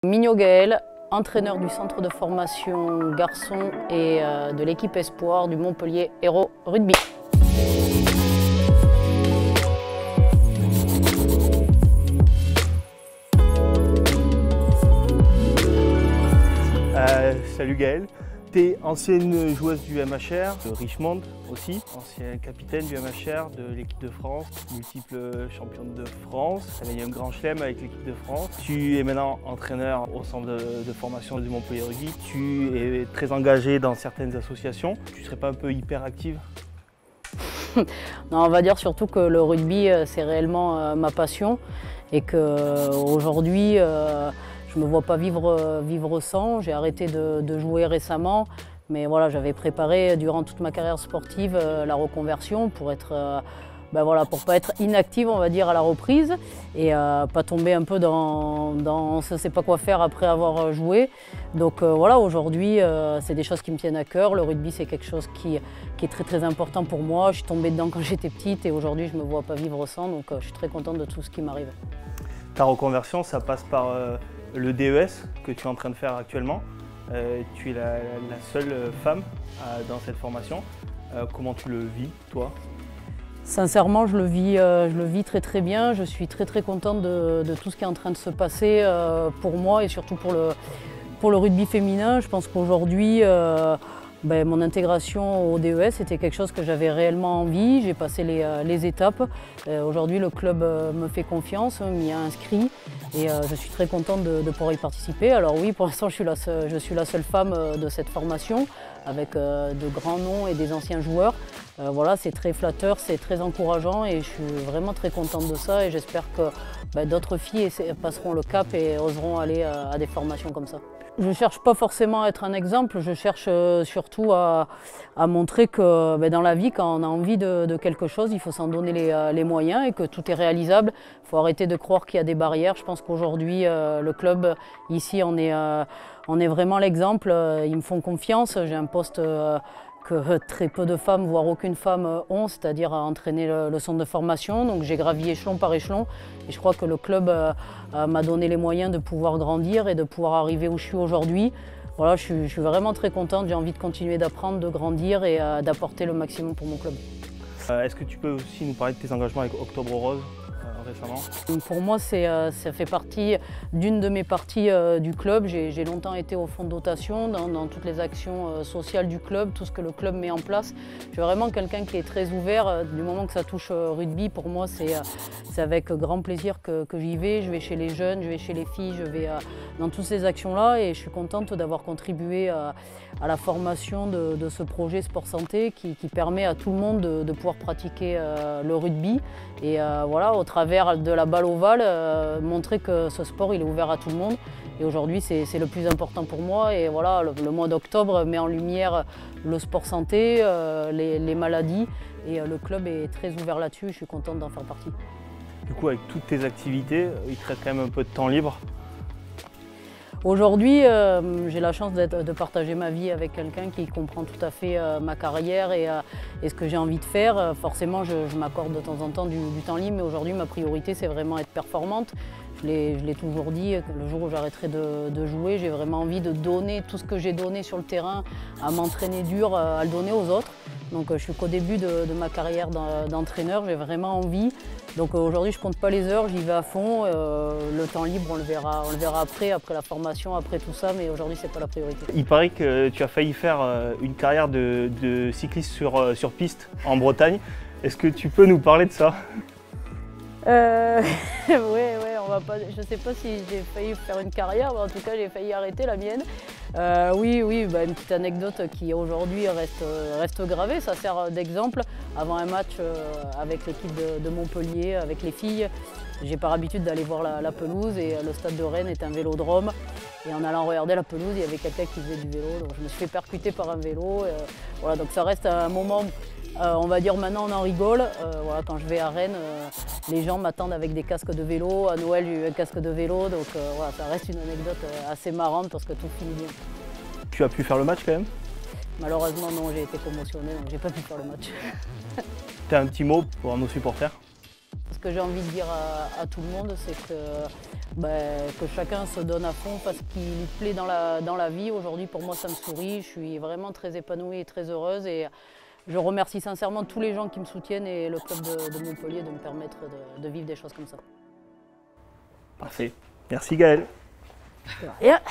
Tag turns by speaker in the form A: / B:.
A: Mignot Gaël, entraîneur du centre de formation garçons et de l'équipe espoir du Montpellier Hérault Rugby.
B: Salut Gaël, tu es ancienne joueuse du MHR, de Richmond aussi, ancienne capitaine du MHR, de l'équipe de France, multiple championne de France, tu as gagné un grand chelem avec l'équipe de France. Tu es maintenant entraîneur au centre de formation du Montpellier Rugby, tu es très engagée dans certaines associations, tu ne serais pas un peu hyper active?
A: Non, on va dire surtout que le rugby c'est réellement ma passion et qu'aujourd'hui je ne me vois pas vivre sans. J'ai arrêté de jouer récemment, mais voilà, j'avais préparé durant toute ma carrière sportive la reconversion pour être, pour pas être inactive, on va dire, à la reprise et pas tomber un peu dans on ne sait pas quoi faire après avoir joué. Donc voilà, aujourd'hui, c'est des choses qui me tiennent à cœur. Le rugby, c'est quelque chose qui est très très important pour moi. Je suis tombée dedans quand j'étais petite et aujourd'hui, je ne me vois pas vivre sans, donc je suis très contente de tout ce qui m'arrive.
B: Ta reconversion, ça passe par le DES que tu es en train de faire actuellement. Tu es la seule femme dans cette formation. Comment tu le vis, toi?
A: Sincèrement, je le vis très très bien. Je suis très très contente de tout ce qui est en train de se passer pour moi et surtout pour le rugby féminin. Je pense qu'aujourd'hui, mon intégration au DES était quelque chose que j'avais réellement envie. J'ai passé les étapes. Aujourd'hui, le club me fait confiance, m'y a inscrit et je suis très contente de pouvoir y participer. Alors oui, pour l'instant, je suis la seule femme de cette formation avec de grands noms et des anciens joueurs. Voilà, c'est très flatteur, c'est très encourageant et je suis vraiment très contente de ça et j'espère que d'autres filles passeront le cap et oseront aller à des formations comme ça. Je ne cherche pas forcément à être un exemple, je cherche surtout à montrer que dans la vie, quand on a envie de quelque chose, il faut s'en donner les moyens et que tout est réalisable. Il faut arrêter de croire qu'il y a des barrières. Je pense qu'aujourd'hui, le club, ici, on est vraiment l'exemple. Ils me font confiance. J'ai un poste que très peu de femmes, voire aucune femme ont, c'est-à-dire à entraîner le centre de formation. Donc j'ai gravi échelon par échelon et je crois que le club m'a donné les moyens de pouvoir grandir et de pouvoir arriver où je suis aujourd'hui. Voilà, je suis vraiment très contente, j'ai envie de continuer d'apprendre, de grandir et d'apporter le maximum pour mon club.
B: Est-ce que tu peux aussi nous parler de tes engagements avec Octobre Rose récemment?
A: Pour moi, ça fait partie d'une de mes parties du club. J'ai longtemps été au fond de dotation dans toutes les actions sociales du club, tout ce que le club met en place. Je suis vraiment quelqu'un qui est très ouvert. Du moment que ça touche rugby, pour moi, c'est avec grand plaisir que j'y vais. Je vais chez les jeunes, je vais chez les filles, je vais dans toutes ces actions-là et je suis contente d'avoir contribué à la formation de ce projet Sport Santé qui permet à tout le monde de pouvoir pratiquer le rugby. Et voilà, au travers de la balle ovale, montrer que ce sport il est ouvert à tout le monde. Et aujourd'hui, c'est le plus important pour moi. Et voilà, le mois d'octobre met en lumière le sport santé, les maladies. Et le club est très ouvert là-dessus. Je suis contente d'en faire partie.
B: Du coup, avec toutes tes activités, il te reste quand même un peu de temps libre?
A: Aujourd'hui, j'ai la chance de partager ma vie avec quelqu'un qui comprend tout à fait ma carrière et ce que j'ai envie de faire. Forcément, je m'accorde de temps en temps du temps libre, mais aujourd'hui, ma priorité, c'est vraiment être performante. Je l'ai toujours dit, le jour où j'arrêterai de jouer, j'ai vraiment envie de donner tout ce que j'ai donné sur le terrain, à m'entraîner dur, à le donner aux autres. Donc je suis qu'au début de ma carrière d'entraîneur, j'ai vraiment envie. Donc aujourd'hui, je ne compte pas les heures, j'y vais à fond. Le temps libre, on le verra après la formation, après tout ça, mais aujourd'hui, ce n'est pas la priorité.
B: Il paraît que tu as failli faire une carrière de cycliste sur piste en Bretagne. Est-ce que tu peux nous parler de ça?
A: Oui, je ne sais pas si j'ai failli faire une carrière, mais en tout cas j'ai failli arrêter la mienne. Oui, une petite anecdote qui aujourd'hui reste gravée, ça sert d'exemple. Avant un match avec l'équipe de Montpellier, avec les filles, j'ai par habitude d'aller voir la pelouse et le stade de Rennes est un vélodrome. Et en allant regarder la pelouse, il y avait quelqu'un qui faisait du vélo, donc je me suis fait percuter par un vélo. Voilà, donc ça reste un moment. On va dire maintenant on en rigole. Voilà, quand je vais à Rennes, les gens m'attendent avec des casques de vélo. À Noël, j'ai eu un casque de vélo. Donc voilà, ça reste une anecdote assez marrante parce que tout finit bien.
B: Tu as pu faire le match quand même?
A: Malheureusement non, j'ai été commotionnée, donc j'ai pas pu faire le match.
B: Tu as un petit mot pour nos supporters?
A: que j'ai envie de dire à tout le monde, c'est que chacun se donne à fond parce qu'il lui plaît dans la vie. Aujourd'hui, pour moi, ça me sourit. Je suis vraiment très épanouie et très heureuse. Et je remercie sincèrement tous les gens qui me soutiennent et le club de Montpellier de me permettre de vivre des choses comme ça.
B: Parfait. Merci Gaël.
A: Yeah.